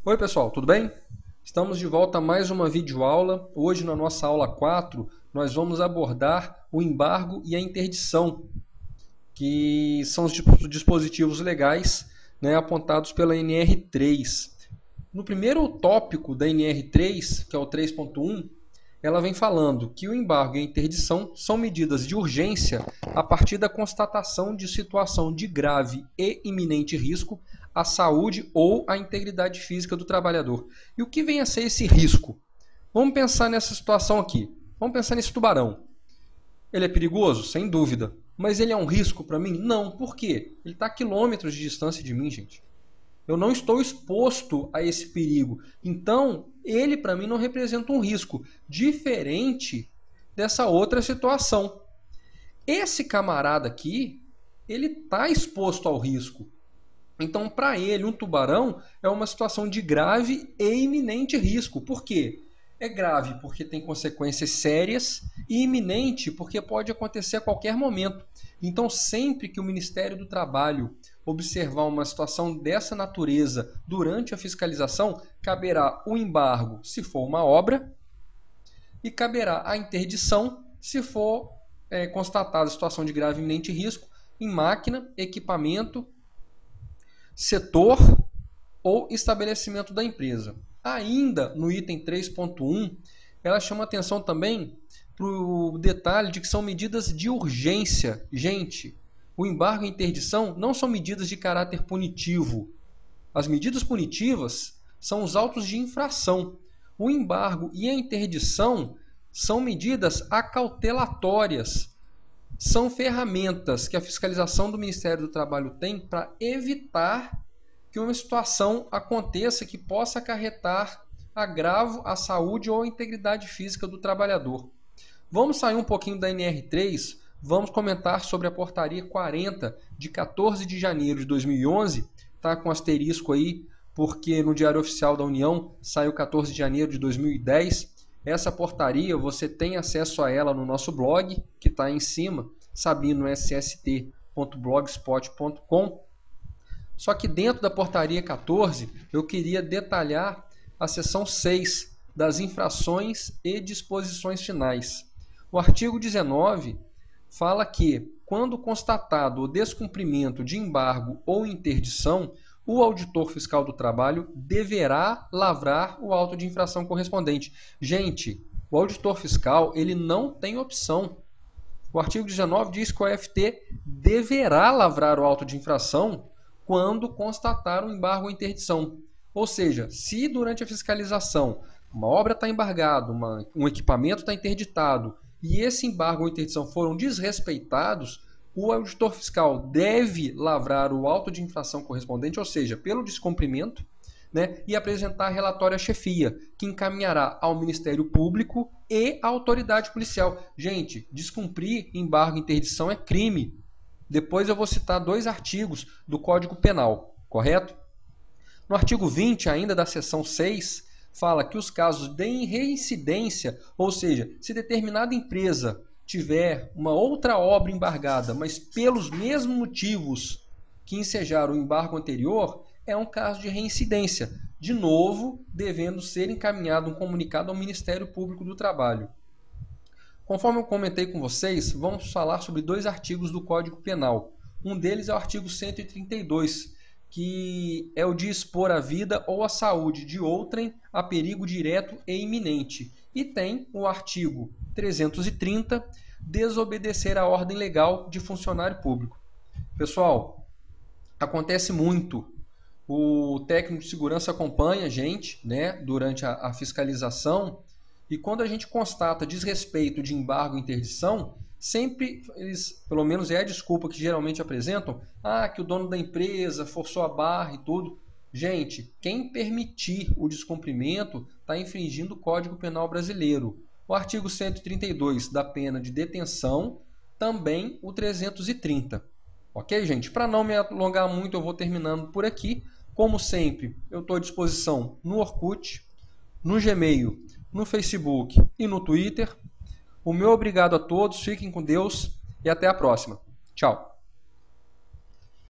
Oi pessoal, tudo bem? Estamos de volta a mais uma videoaula. Hoje na nossa aula 4 nós vamos abordar o embargo e a interdição, que são os dispositivos legais, né, apontados pela NR3. No primeiro tópico da NR3, que é o 3.1, ela vem falando que o embargo e a interdição são medidas de urgência a partir da constatação de situação de grave e iminente risco à saúde ou à integridade física do trabalhador. E o que vem a ser esse risco? Vamos pensar nessa situação aqui. Vamos pensar nesse tubarão. Ele é perigoso? Sem dúvida. Mas ele é um risco para mim? Não. Por quê? Ele está a quilômetros de distância de mim, gente. Eu não estou exposto a esse perigo. Então, ele para mim não representa um risco, diferente dessa outra situação. Esse camarada aqui, ele está exposto ao risco. Então, para ele, um tubarão é uma situação de grave e iminente risco. Por quê? É grave porque tem consequências sérias e iminente porque pode acontecer a qualquer momento. Então, sempre que o Ministério do Trabalho observar uma situação dessa natureza durante a fiscalização, caberá o embargo se for uma obra e caberá a interdição se for constatada a situação de grave e iminente risco em máquina, equipamento, setor ou estabelecimento da empresa. Ainda no item 3.1, ela chama atenção também para o detalhe de que são medidas de urgência. Gente, o embargo e a interdição não são medidas de caráter punitivo. As medidas punitivas são os autos de infração. O embargo e a interdição são medidas acautelatórias. São ferramentas que a fiscalização do Ministério do Trabalho tem para evitar que uma situação aconteça que possa acarretar agravo à saúde ou à integridade física do trabalhador. Vamos sair um pouquinho da NR3, vamos comentar sobre a portaria 40 de 14 de janeiro de 2011, tá com asterisco aí, porque no Diário Oficial da União saiu 14 de janeiro de 2010. Essa portaria você tem acesso a ela no nosso blog, que está aí em cima, sabinoSST.blogspot.com. Só que dentro da portaria 14, eu queria detalhar a seção 6 das infrações e disposições finais. O artigo 19 fala que, quando constatado o descumprimento de embargo ou interdição, o auditor fiscal do trabalho deverá lavrar o auto de infração correspondente. Gente, o auditor fiscal ele não tem opção. O artigo 19 diz que o AFT deverá lavrar o auto de infração quando constatar um embargo ou interdição. Ou seja, se durante a fiscalização uma obra está embargada, um equipamento está interditado e esse embargo ou interdição foram desrespeitados, o auditor fiscal deve lavrar o auto de infração correspondente, ou seja, pelo descumprimento, né, e apresentar relatório à chefia, que encaminhará ao Ministério Público e à autoridade policial. Gente, descumprir embargo e interdição é crime. Depois eu vou citar 2 artigos do Código Penal, correto? No artigo 20, ainda da seção 6, fala que os casos de reincidência, ou seja, se determinada empresa tiver uma outra obra embargada, mas pelos mesmos motivos que ensejaram o embargo anterior, é um caso de reincidência, de novo, devendo ser encaminhado um comunicado ao Ministério Público do Trabalho. Conforme eu comentei com vocês, vamos falar sobre 2 artigos do Código Penal. Um deles é o artigo 132, que é o de expor a vida ou a saúde de outrem a perigo direto e iminente. E tem o artigo 330, desobedecer a ordem legal de funcionário público. Pessoal, acontece muito. O técnico de segurança acompanha a gente, né, durante a fiscalização, e quando a gente constata desrespeito de embargo e interdição, sempre eles, pelo menos é a desculpa que geralmente apresentam, que o dono da empresa forçou a barra e tudo. Gente, quem permitir o descumprimento está infringindo o Código Penal brasileiro. O artigo 132 da pena de detenção, também o 330. Ok, gente? Para não me alongar muito, eu vou terminando por aqui. Como sempre, eu estou à disposição no Orkut, no Gmail, no Facebook e no Twitter. O meu obrigado a todos, fiquem com Deus e até a próxima. Tchau!